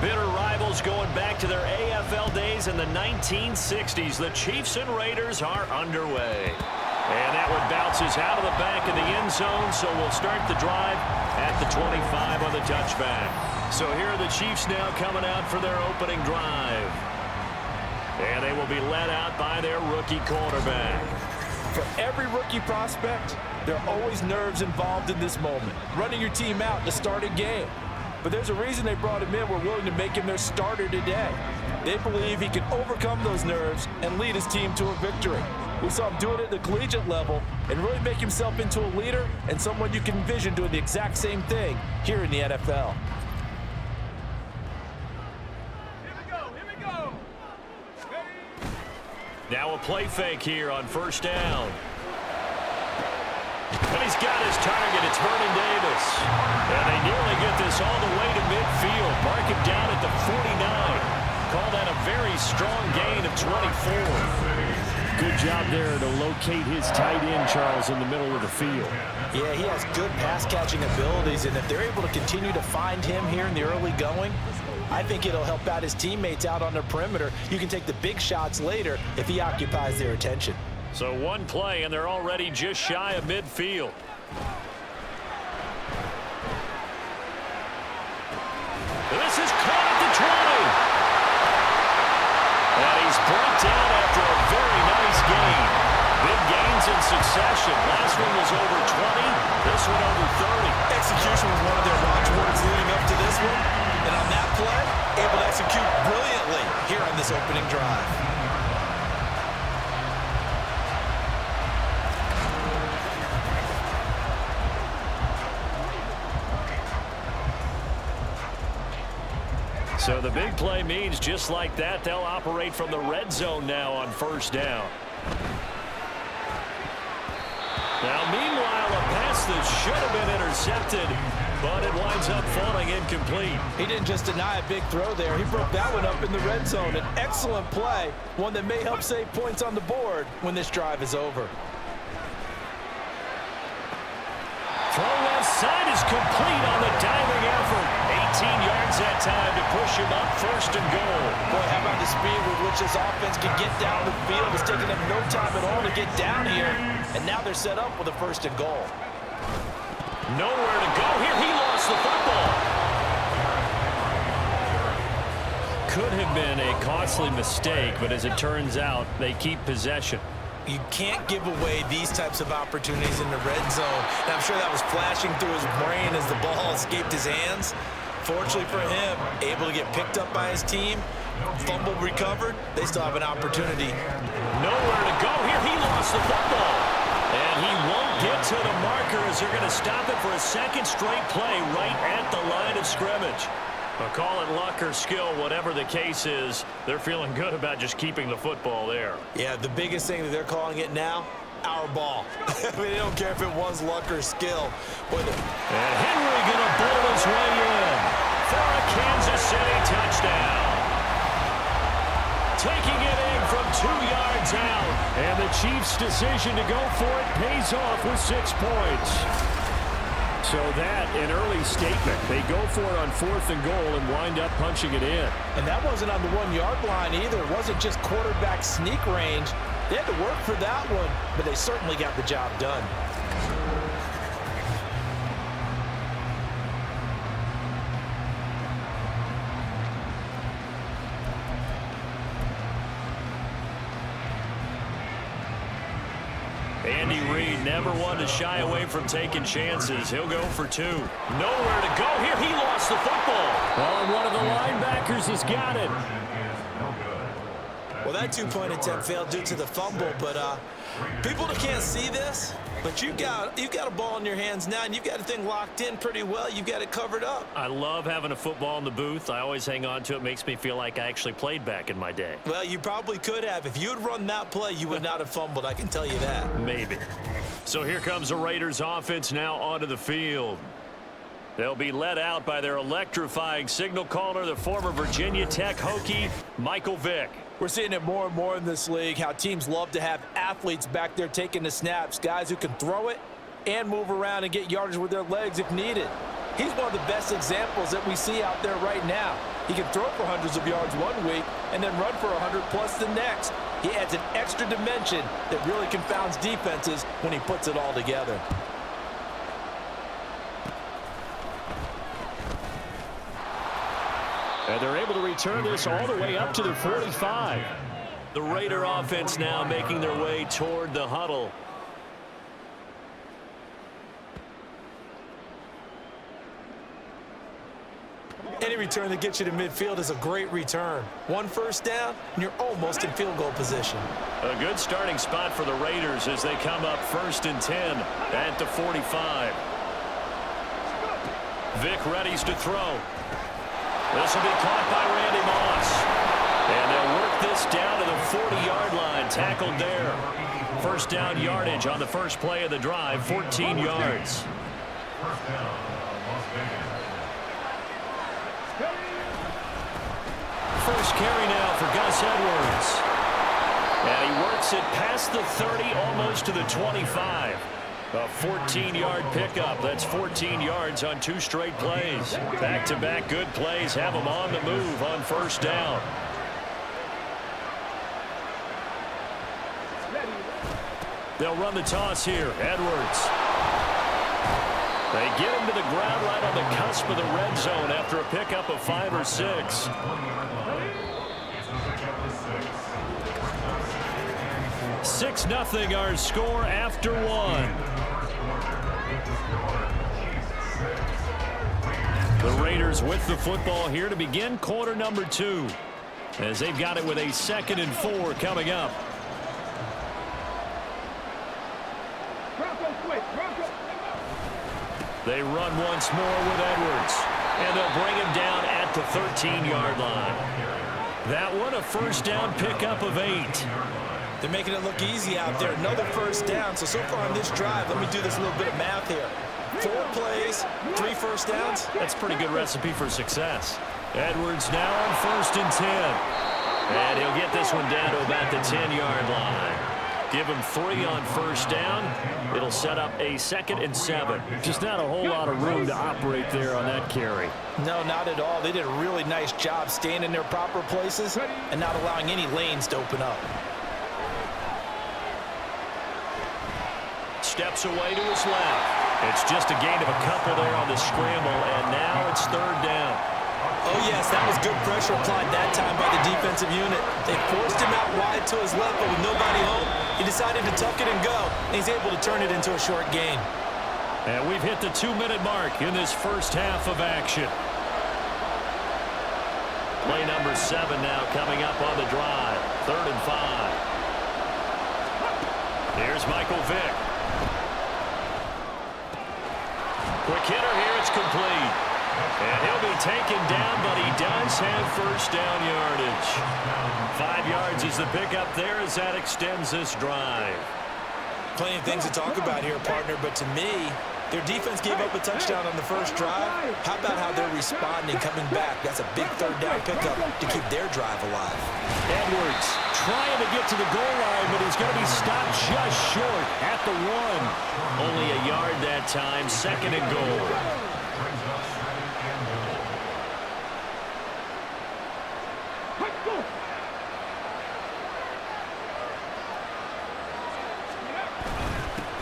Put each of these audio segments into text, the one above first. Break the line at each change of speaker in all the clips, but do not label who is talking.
Bitter rivals going back to their AFL days in the 1960s. The Chiefs and Raiders are underway. And that one bounces out of the back of the end zone, so we'll start the drive at the 25 on the touchback. So here are the Chiefs now coming out for their opening drive. And they will be led out by their rookie quarterback.
For every rookie prospect, there are always nerves involved in this moment. Running your team out in the starting game. But there's a reason they brought him in. We're willing to make him their starter today. They believe he can overcome those nerves and lead his team to a victory. We saw him do it at the collegiate level and really make himself into a leader and someone you can envision doing the exact same thing here in the NFL.
Here we go.
Now a play fake here on first down. And he's got his target. It's Vernon Davis. And they nearly get this all the way to midfield. Mark him down at the 49. Call that a very strong gain of 24.
Good job there to locate his tight end, Charles, in the middle of the field.
Yeah, he has good pass-catching abilities, and if they're able to continue to find him here in the early going, I think it'll help out his teammates out on the perimeter. You can take the big shots later if he occupies their attention.
So one play, and they're already just shy of midfield. This is caught at the 20. And he's brought down after a very nice gain. Big gains in succession. Last one was over 20. This one over 30.
Execution was one of their watchwords leading up to this one. And on that play, able to execute brilliantly here on this opening drive.
So the big play means just like that, they'll operate from the red zone now on first down. Now, meanwhile, a pass that should have been intercepted, but it winds up falling incomplete.
He didn't just deny a big throw there. He broke that one up in the red zone. An excellent play, one that may help save points on the board when this drive is over.
Throw left side is complete on the diving effort. 18 yards that time to push him up first and goal.
Boy, how about the speed with which this offense can get down the field? It's taking them no time at all to get down here. And now they're set up with a first and goal.
Nowhere to go here. He lost the football. Could have been a costly mistake, but as it turns out, they keep possession.
You can't give away these types of opportunities in the red zone. And I'm sure that was flashing through his brain as the ball escaped his hands. Fortunately for him, able to get picked up by his team, fumble recovered, they still have an opportunity.
Nowhere to go here. He lost the football. And he won't get to the marker as they're going to stop it for a second straight play right at the line of scrimmage. But call it luck or skill, whatever the case is, they're feeling good about just keeping the football there.
Yeah, the biggest thing that they're calling it now, our ball. I mean, they don't care if it was luck or skill.
And Henry going to bowl his way in for a Kansas City touchdown. Taking it in from 2 yards out. And the Chiefs' decision to go for it pays off with 6 points. So that, an early statement. They go for it on 4th and goal and wind up punching it in.
And that wasn't on the 1-yard line either. It wasn't just quarterback sneak range. They had to work for that one, but they certainly got the job done.
Andy Reid never one to shy away from taking chances. He'll go for 2. Nowhere to go here. He lost the football.
Oh, one of the linebackers has got it.
Well, that 2-point attempt failed due to the fumble, but people that can't see this, but you've got a ball in your hands now, and you've got the thing locked in pretty well. You've got it covered up.
I love having a football in the booth. I always hang on to it. Makes me feel like I actually played back in my day.
Well, you probably could have. If you had run that play, you would not have fumbled. I can tell you that.
Maybe. So here comes the Raiders offense now onto the field. They'll be led out by their electrifying signal caller, the former Virginia Tech Hokie, Michael Vick.
We're seeing it more and more in this league, how teams love to have athletes back there taking the snaps, guys who can throw it and move around and get yardage with their legs if needed. He's one of the best examples that we see out there right now. He can throw for hundreds of yards one week and then run for 100+ the next. He adds an extra dimension that really confounds defenses when he puts it all together.
And they're able to return this all the way up to the 45.
The Raider offense now making their way toward the huddle.
Any return that gets you to midfield is a great return. One first down, and you're almost in field goal position.
A good starting spot for the Raiders as they come up 1st and 10 at the 45. Vic readies to throw. This will be caught by Randy Moss. And they'll work this down to the 40-yard line, tackled there. First down yardage on the first play of the drive, 14 yards. First carry now for Gus Edwards. And he works it past the 30, almost to the 25. A 14-yard pickup. That's 14 yards on 2 straight plays. Back-to-back good plays have them on the move on first down. They'll run the toss here. Edwards. They get him to the ground right on the cusp of the red zone after a pickup of 5 or 6. 6-0 our score after 1. The Raiders with the football here to begin quarter number 2. As they've got it with a 2nd and 4 coming up. They run once more with Edwards. And they'll bring him down at the 13-yard line. That one a first down pickup of 8.
They're making it look easy out there. Another first down. So far on this drive, let me do this little bit of math here. 4 plays, 3 first downs.
That's a pretty good recipe for success. Edwards now on 1st and 10. And he'll get this one down to about the 10-yard line. Give him 3 on first down. It'll set up a 2nd and 7.
Just not a whole lot of room to operate there on that carry.
No, not at all. They did a really nice job staying in their proper places and not allowing any lanes to open up.
Steps away to his left. It's just a gain of a couple there on the scramble, and now it's 3rd down.
Oh, yes, that was good pressure applied that time by the defensive unit. They forced him out wide to his left, but with nobody home, he decided to tuck it and go, and he's able to turn it into a short gain.
And we've hit the 2-minute mark in this first half of action. Play number 7 now coming up on the drive. 3rd and 5. Here's Michael Vick. Quick hitter here, it's complete. And he'll be taken down, but he does have first down yardage. 5 yards is the pickup there as that extends this drive.
Plenty of things to talk about here, partner, but to me, their defense gave up a touchdown on the first drive. How about how they're responding, coming back? That's a big 3rd down pickup to keep their drive alive.
Edwards trying to get to the goal line, but he's going to be stopped just short at the 1. Only a yard that time, 2nd and goal.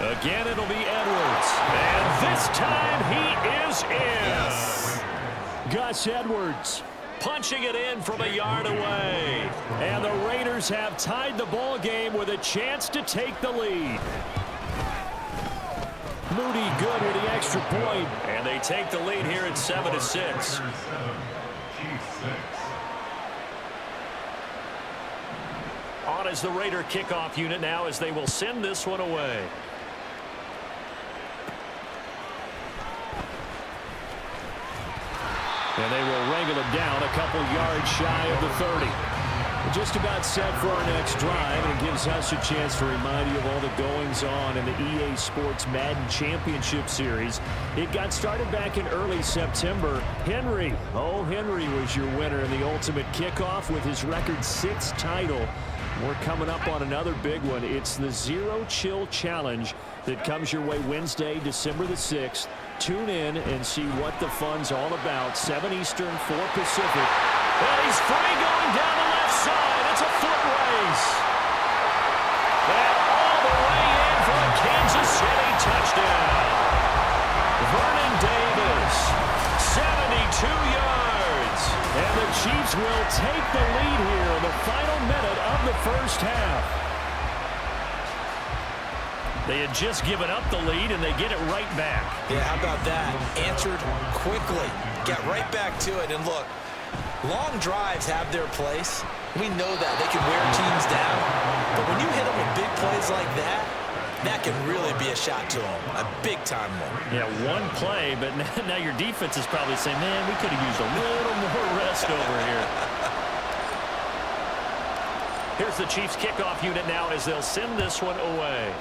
Again, it'll be Edwards. And this time he is in.
Yes.
Gus Edwards punching it in from a yard away. And the Raiders have tied the ball game with a chance to take the lead. Moody good with the extra point. And they take the lead here at 7-6. On is the Raider kickoff unit now as they will send this one away. And they will wrangle it down a couple yards shy of the 30. We're just about set for our next drive, and it gives us a chance to remind you of all the goings-on in the EA Sports Madden Championship Series. It got started back in early September. Henry was your winner in the ultimate kickoff with his record 6th title. We're coming up on another big one. It's the Zero Chill Challenge that comes your way Wednesday, December the 6th.
tune in and see what the fun's all about. 7 Eastern, 4 Pacific.
And he's free going down the left side. It's a foot race. And all the way in for a Kansas City touchdown. Vernon Davis, 72 yards.
And the Chiefs will take the lead here in the final minute of the first half.
They had just given up the lead, and they get it right back.
Yeah, how about that? Answered quickly. Got right back to it. And look, long drives have their place. We know that. They can wear teams down. But when you hit them with big plays like that, that can really be a shot to them. A big-time one.
Yeah, one play, but now your defense is probably saying, man, we could have used a little more rest over here. Here's the Chiefs kickoff unit now as they'll send this one away.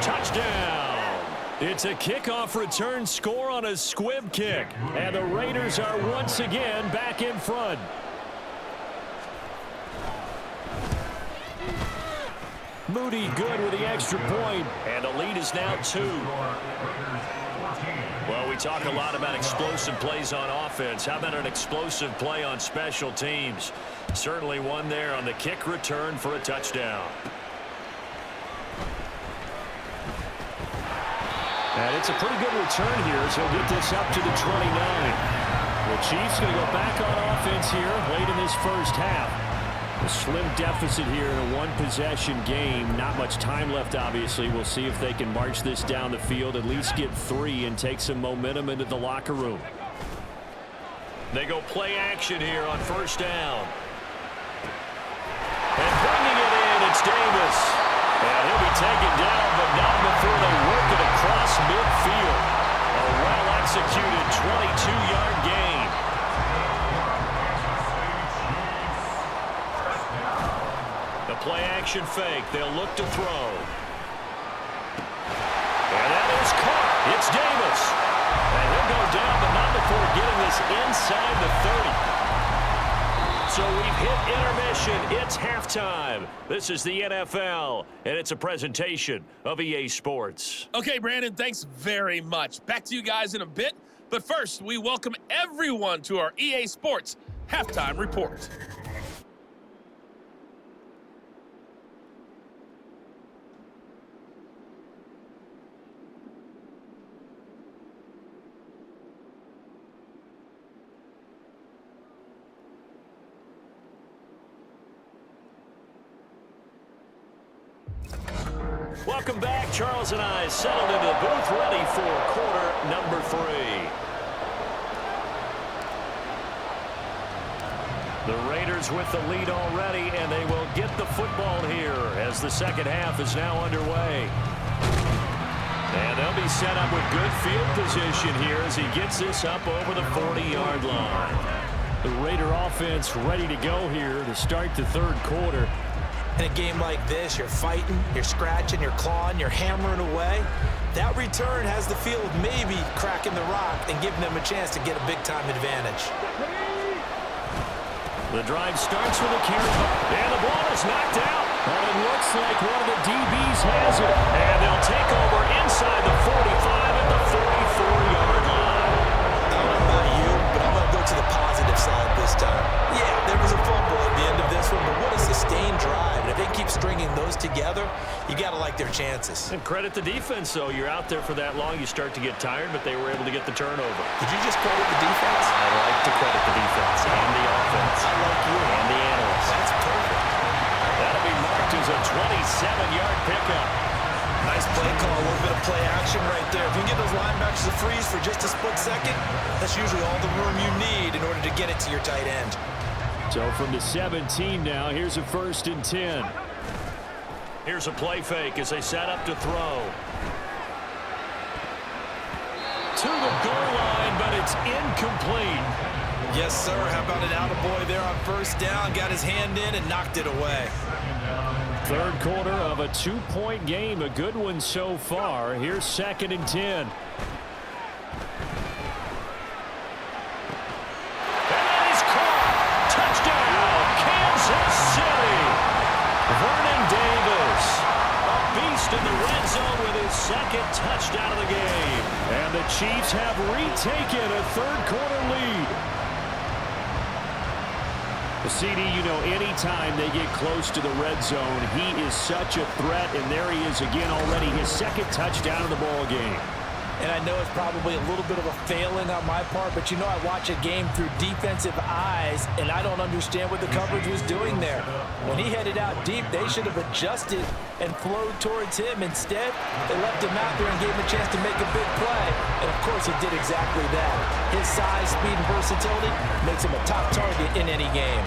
Touchdown.
It's a kickoff return score on a squib kick. And the Raiders are once again back in front. Moody good with the extra point.
And the lead is now 2. Well, we talk a lot about explosive plays on offense. How about an explosive play on special teams? Certainly one there on the kick return for a touchdown.
And it's a pretty good return here as he'll get this up to the 29. The Chiefs going to go back on offense here late in this first half. A slim deficit here in a one-possession game. Not much time left, obviously. We'll see if they can march this down the field, at least get 3 and take some momentum into the locker room.
They go play action here on first down. And bringing it in, it's Davis. And he'll be taken down, but not before they work it across midfield. A well-executed 22-yard gain. The play-action fake. They'll look to throw. And that is caught. It's Davis. And he'll go down, but not before getting this inside the 30. So we've hit intermission. It's halftime. This is the NFL, and it's a presentation of EA Sports.
Okay, Brandon, thanks very much. Back to you guys in a bit. But first, we welcome everyone to our EA Sports Halftime Report.
Welcome back. Charles and I settled into the booth ready for quarter number 3. The Raiders with the lead already, and they will get the football here as the second half is now underway. And they'll be set up with good field position here as he gets this up over the 40-yard line.
The Raider offense ready to go here to start the third quarter.
In a game like this, you're fighting, you're scratching, you're clawing, you're hammering away. That return has the feel of maybe cracking the rock and giving them a chance to get a big-time advantage.
The drive starts with a carry, and the ball is knocked out.
And it looks like one of the DBs has it.
And they'll take over inside the 45 at the 44-yard line.
I don't know about you, but I'm going to go to the positive side this time. Yeah, there was a fumble at the end of this one, but what a sustained drive. And if they keep stringing those together, you got to like their chances.
And credit the defense, though. You're out there for that long, you start to get tired, but they were able to get the turnover.
Did you just credit the defense?
I like to credit the defense and the offense.
I like you.
And the analysts.
That's perfect.
That'll be marked as a 27-yard pickup.
Nice play call, a little bit of play action right there. If you can get those linebackers to freeze for just a split second, that's usually all the room you need in order to get it to your tight end.
So from the 17 now, here's a 1st and 10.
Here's a play fake as they set up to throw. To the goal line, but it's incomplete.
Yes, sir. How about an attaboy there on first down? Got his hand in and knocked it away.
Third quarter of a 2-point game. A good one so far. Here's 2nd and 10.
Vernon Davis, a beast in the red zone with his second touchdown of the game.
And the Chiefs have retaken a third-quarter lead. The CD, you know, anytime they get close to the red zone, he is such a threat, and there he is again already, his second touchdown of the ball game.
And I know it's probably a little bit of a failing on my part, but you know I watch a game through defensive eyes, and I don't understand what the coverage was doing there. When he headed out deep, they should have adjusted and flowed towards him. Instead, they left him out there and gave him a chance to make a big play. And, of course, he did exactly that. His size, speed, and versatility makes him a top target in any game.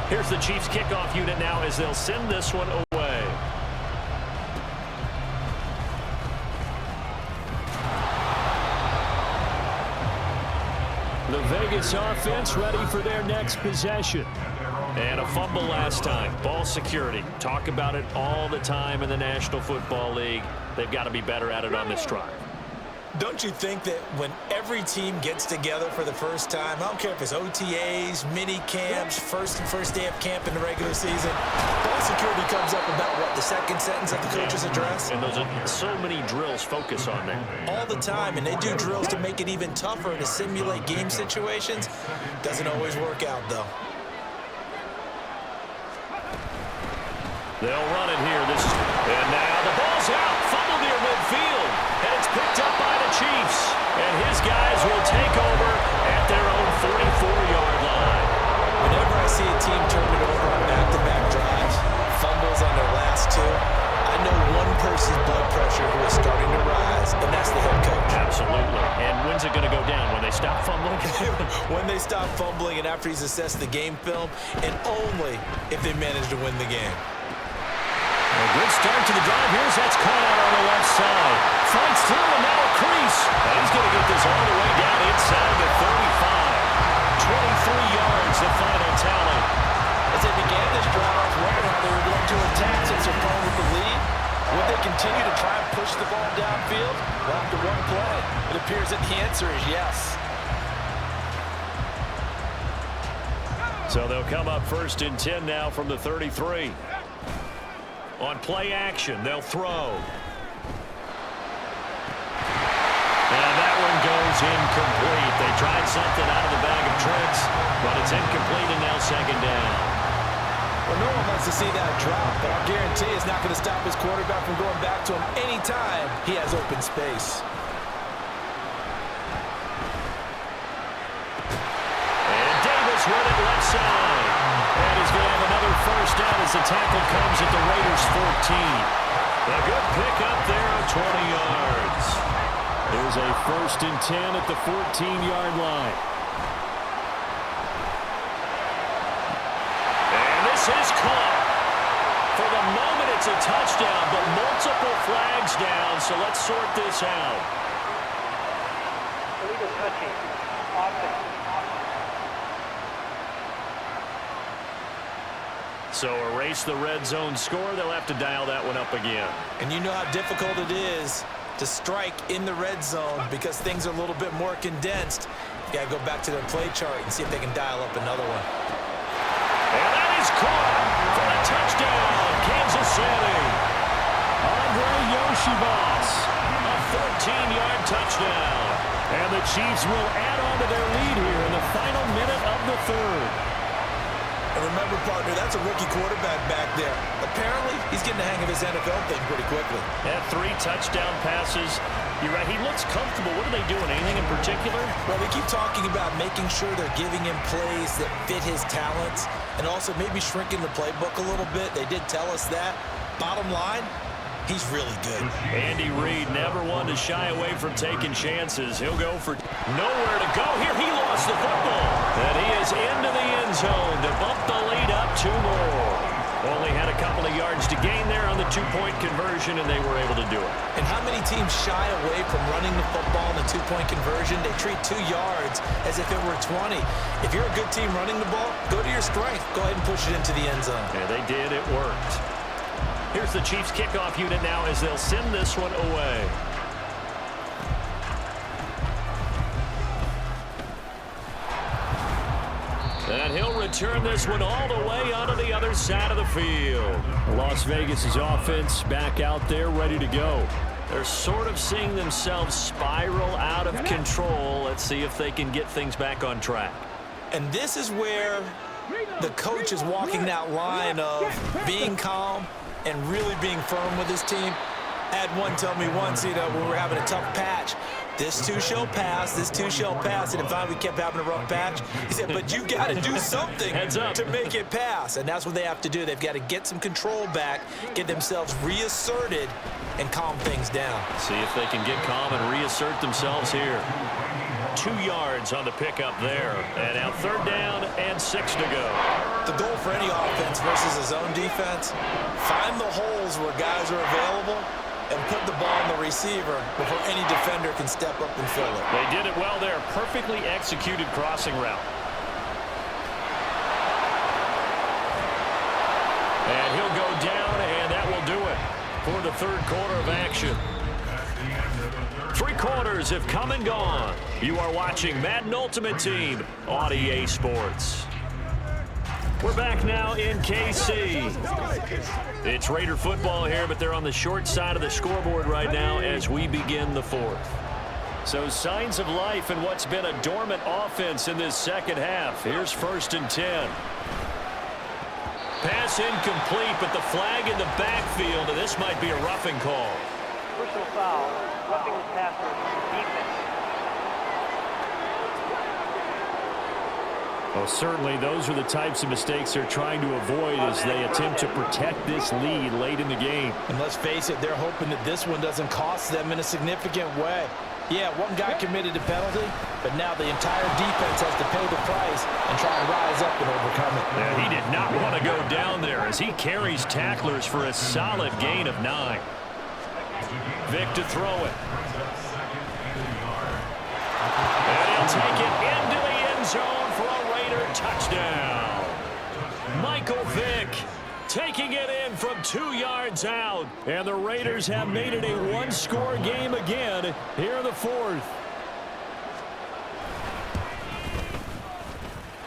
Here's the Chiefs kickoff unit now as they'll send this one away.
The Vegas offense ready for their next possession.
And a fumble last time. Ball security. Talk about it all the time in the National Football League. They've got to be better at it on this drive.
Don't you think that when every team gets together for the first time, I don't care if it's OTAs, mini camps, first day of camp in the regular season, ball security comes up about, what, the second sentence of the coach's address?
And those are so many drills focus on that.
All the time, and they do drills to make it even tougher to simulate game situations. Doesn't always work out, though.
They'll run it here. And now the ball's out. Fumble near midfield. And it's picked up by the Chiefs. And his guys will take over at their own 44-yard line.
Whenever I see a team turn it over on back-to-back drives, fumbles on their last two, I know one person's blood pressure who is starting to rise, and that's the head coach.
Absolutely. And when's it going to go down? When they stop fumbling?
When they stop fumbling and after he's assessed the game film, and only if they manage to win the game.
A good start to the drive. Here's that's caught out on the left side. Fights through and now a crease. And he's going to get this all the way down inside the 35. 23 yards, the final tally.
As they began this drive, I was wondering how they were going to attack since they're playing with the lead. Would they continue to try and push the ball downfield? Well, after one play, it appears that the answer is yes.
So they'll come up first and 10 now from the 33. On play action, they'll throw. And that one goes incomplete. They tried something out of the bag of tricks, but it's incomplete and now second down.
Well, no one wants to see that drop, but I guarantee it's not going to stop his quarterback from going back to him anytime he has open space.
And Davis with it left side. And he's going to have another first down as the tackle comes at the Raiders' 14. A good pickup there of 20 yards.
There's a first and 10 at the 14-yard line.
And this is caught. For the moment, it's a touchdown, but multiple flags down, so let's sort this out.
Illegal touching. Offense.
So erase the red zone score. They'll have to dial that one up again.
And you know how difficult it is to strike in the red zone because things are a little bit more condensed. You got to go back to their play chart and see if they can dial up another one.
And that is caught for a touchdown, Kansas City.
Andre Yoshibas.
A 14-yard touchdown.
And the Chiefs will add on to their lead here in the final minute of the third.
And remember, partner, that's a rookie quarterback back there. Apparently, he's getting the hang of his NFL thing pretty quickly.
Had 3 touchdown passes. You're right, he looks comfortable. What are they doing? Anything in particular?
Well, they keep talking about making sure they're giving him plays that fit his talents and also maybe shrinking the playbook a little bit. They did tell us that. Bottom line, he's really good.
Andy Reid never one to shy away from taking chances. He'll go for nowhere to go. Here he lost the football. And he is into the end zone to bump the lead up 2 more. Only had a couple of yards to gain there on the two-point conversion, and they were able to do it.
And how many teams shy away from running the football in the two-point conversion? They treat 2 yards as if it were 20. If you're a good team running the ball, go to your strength. Go ahead and push it into the end zone.
Yeah, they did. It worked. Here's the Chiefs kickoff unit now as they'll send this one away. And he'll return this one all the way onto the other side of the field.
Las Vegas' offense back out there ready to go.
They're sort of seeing themselves spiral out of control. Let's see if they can get things back on track.
And this is where the coach is walking that line of being calm and really being firm with his team. I had one tell me once, when we were having a tough patch, this too shall pass, this too shall pass. And finally we kept having a rough patch. He said, but you got to do something to make it pass. And that's what they have to do. They've got to get some control back, get themselves reasserted, and calm things down.
See if they can get calm and reassert themselves here. 2 yards on the pickup there. And now 3rd down and 6 to go.
The goal for any offense versus a zone defense, find the holes where guys are available and put the ball on the receiver before any defender can step up and fill it.
They did it well there. Perfectly executed crossing route. And he'll go down, and that will do it for the 3rd quarter of action. 3 quarters have come and gone. You are watching Madden Ultimate Team on EA Sports. We're back now in KC. It's Raider football here, but they're on the short side of the scoreboard right now as we begin the 4th. So signs of life in what's been a dormant offense in this second half. Here's 1st and 10. Pass incomplete, but the flag in the backfield, and this might be a roughing call.
Personal foul, roughing the passer, defense.
Well, certainly those are the types of mistakes they're trying to avoid as they attempt to protect this lead late in the game.
And let's face it, they're hoping that this one doesn't cost them in a significant way. Yeah, one guy committed a penalty, but now the entire defense has to pay the price and try and rise up and overcome it.
Yeah, he did not want to go down there as he carries tacklers for a solid gain of 9. Vic to throw it. And he'll take it into the end zone for a Raider touchdown. Michael Vick taking it in from 2 yards out. And the Raiders have made it a one-score game again here in the 4th.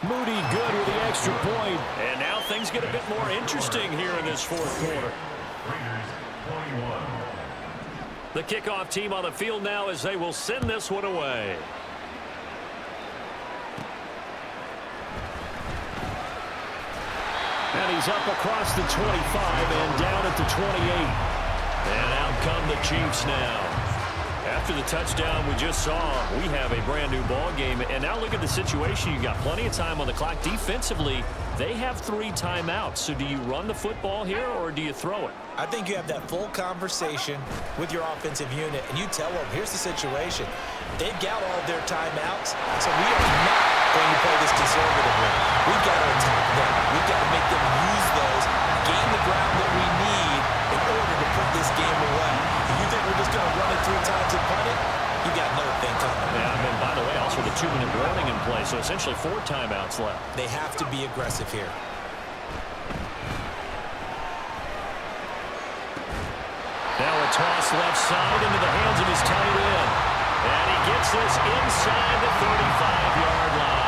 Moody good with the extra point. And now things get a bit more interesting here in this 4th quarter. The kickoff team on the field now as they will send this one away. And he's up across the 25 and down at the 28. And out come the Chiefs now. After the touchdown we just saw, we have a brand new ball game. And now look at the situation. You got plenty of time on the clock. Defensively, they have 3 timeouts. So do you run the football here or do you throw it?
I think you have that full conversation with your offensive unit, and you tell them, here's the situation. They've got all their timeouts, so we are not going to play this conservatively. We've got to attack them. We've got to make them use those, gain the ground that we need in order to put this game away. If you think we're just going to run it 3 times and punt it, you got another thing coming.
Yeah, and by the way, also the 2-minute warning in play, so essentially 4 timeouts left.
They have to be aggressive here.
Now a toss left side into the hands of his tight end. And he gets this inside the 35-yard line.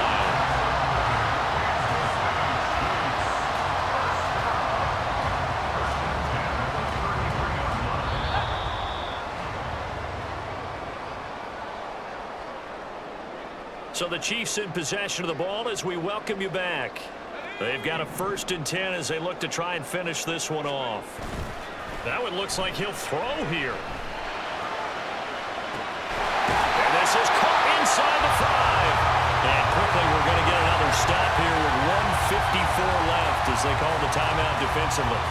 So the Chiefs in possession of the ball as we welcome you back. They've got a 1st and 10 as they look to try and finish this one off. That one looks like he'll throw here. And this is caught inside the 5. And quickly we're going to get another stop here with 1:54 left as they call the timeout defensively.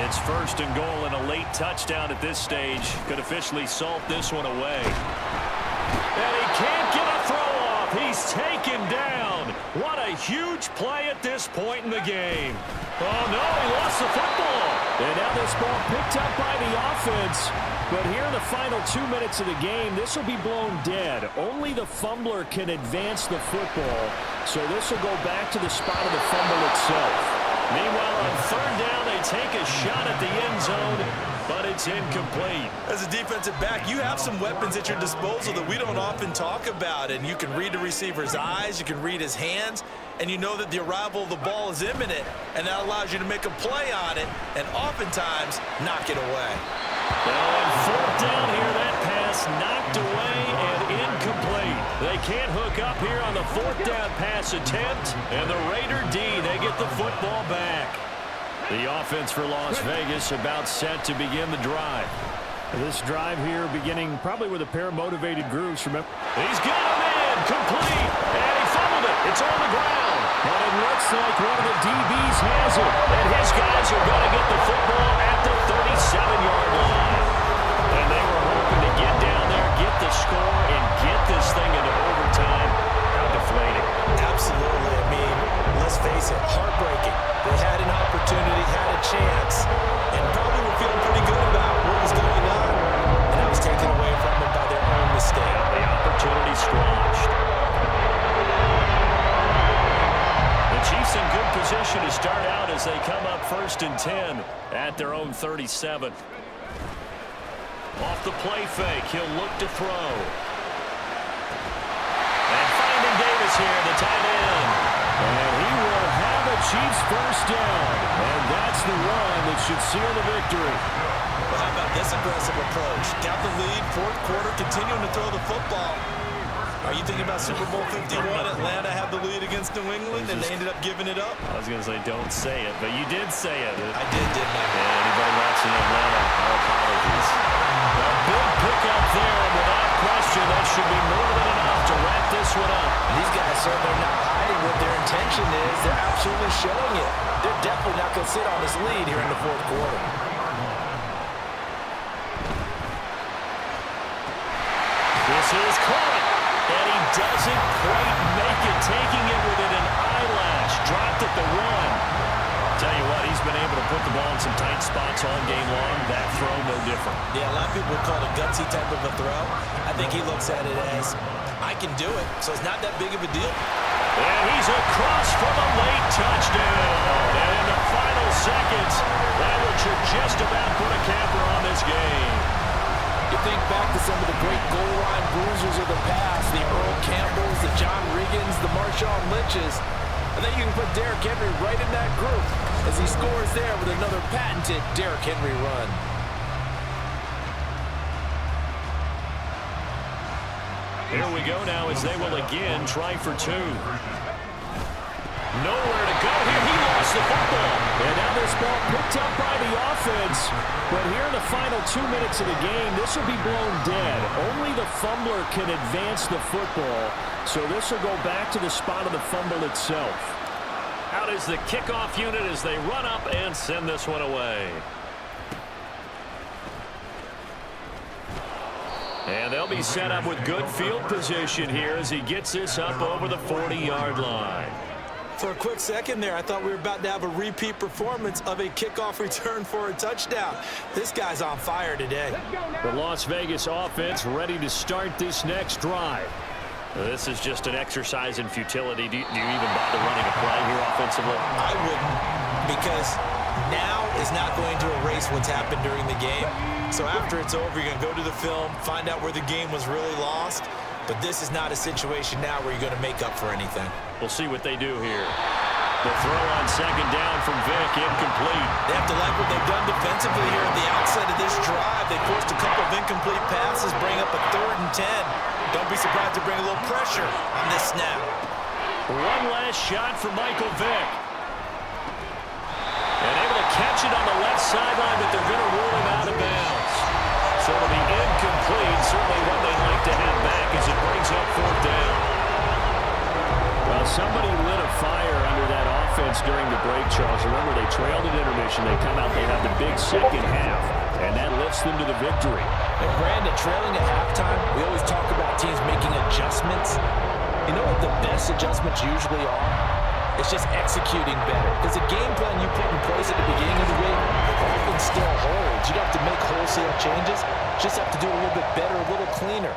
It's 1st and goal and a late touchdown at this stage. Could officially salt this one away. And he can't get a throw off. He's taken down. What a huge play at this point in the game. Oh, no, he lost the football.
And now this ball picked up by the offense. But here in the final 2 minutes of the game, this will be blown dead. Only the fumbler can advance the football. So this will go back to the spot of the fumble itself.
Meanwhile, on third down, they take a shot at the end zone, but it's incomplete.
As a defensive back, you have some weapons at your disposal that we don't often talk about, and you can read the receiver's eyes, you can read his hands, and you know that the arrival of the ball is imminent, and that allows you to make a play on it and oftentimes knock it away.
Now on fourth down here, that pass knocked away and incomplete. They can't hook up here on the fourth down pass attempt, and the Raider D, they get the football back. The offense for Las Vegas about set to begin the drive.
This drive here beginning probably with a pair of motivated groups. Remember,
he's got him in, complete, and he fumbled it. It's on the ground.
And it looks like one of the DBs has it.
And his guys are going to get the football at the 37-yard line. And they were hoping to get down there, get the score, and get this thing into overtime. How deflating.
Absolutely. I mean, let's face it, heartbreaking. They had an opportunity, had a chance, and probably were feeling pretty good about what was going on. And that was taken away from them by their own mistake.
The opportunity squashed. The Chiefs in good position to start out as they come up 1st and 10 at their own 37. Off the play fake, he'll look to throw. And finding Davis here, the tight end.
And he will have a Chiefs first down. And that's the run that should seal the victory.
Well, how about this aggressive approach? Got the lead, fourth quarter, continuing to throw the football. Are you thinking about Super Bowl 51? Atlanta had the lead against New England, and they ended up giving it up?
I was going to say, don't say it, but you did say it.
I did, didn't I?
Yeah, anybody watching Atlanta, our apologies. A big pickup there, and without question, that should be more than enough to wrap this one up.
These guys certainly are not hiding what their intention is. They're absolutely showing it. They're definitely not going to sit on this lead here in the fourth quarter.
This is Clark, and he doesn't quite make it, taking it within an eyelash. Dropped at the one. Tell you what, he's been able to put the ball in some tight spots all game long. That throw, no different.
Yeah, a lot of people would call it a gutsy type of a throw. I think he looks at it as, I can do it, so it's not that big of a deal.
And he's across from a late touchdown. And in the final seconds, that would just about put a camper on this game.
You think back to some of the great goal line bruisers of the past, the Earl Campbells, the John Riggins, the Marshawn Lynches. I think you can put Derrick Henry right in that group as he scores there with another patented Derrick Henry run.
Here we go now as they will again try for two. Nowhere to go here. He lost the football.
And now this ball picked up by the offense. But here in the final 2 minutes of the game, this will be blown dead. Only the fumbler can advance the football. So this will go back to the spot of the fumble itself.
Out is the kickoff unit as they run up and send this one away. And they'll be set up with good field position here as he gets this up over the 40-yard line.
For a quick second there, I thought we were about to have a repeat performance of a kickoff return for a touchdown. This guy's on fire today.
The Las Vegas offense ready to start this next drive. This is just an exercise in futility. Do you even bother running a play here offensively?
I wouldn't, because now is not going to erase what's happened during the game. So after it's over, you're going to go to the film, find out where the game was really lost. But this is not a situation now where you're going to make up for anything.
We'll see what they do here. The throw on second down from Vick, incomplete.
They have to like what they've done defensively here at the outset of this drive. They forced a couple of incomplete passes, bring up a 3rd and 10. Don't be surprised to bring a little pressure on this snap.
One last shot for Michael Vick. And able to catch it on the left sideline, but they're going to rule him out of bounds. So it'll be incomplete. Certainly what they'd like to have back as it brings up 4th down.
Well, somebody lit a fire under that offense during the break, Charles. Remember, they trailed at intermission. They come out, they have the big second half, and that lifts them to the victory.
And Brandon, trailing at halftime, we always talk about teams making adjustments. You know what the best adjustments usually are? It's just executing better. Because the game plan you put in place at the beginning of the week often still holds. You don't have to make wholesale changes. Just have to do it a little bit better, a little cleaner.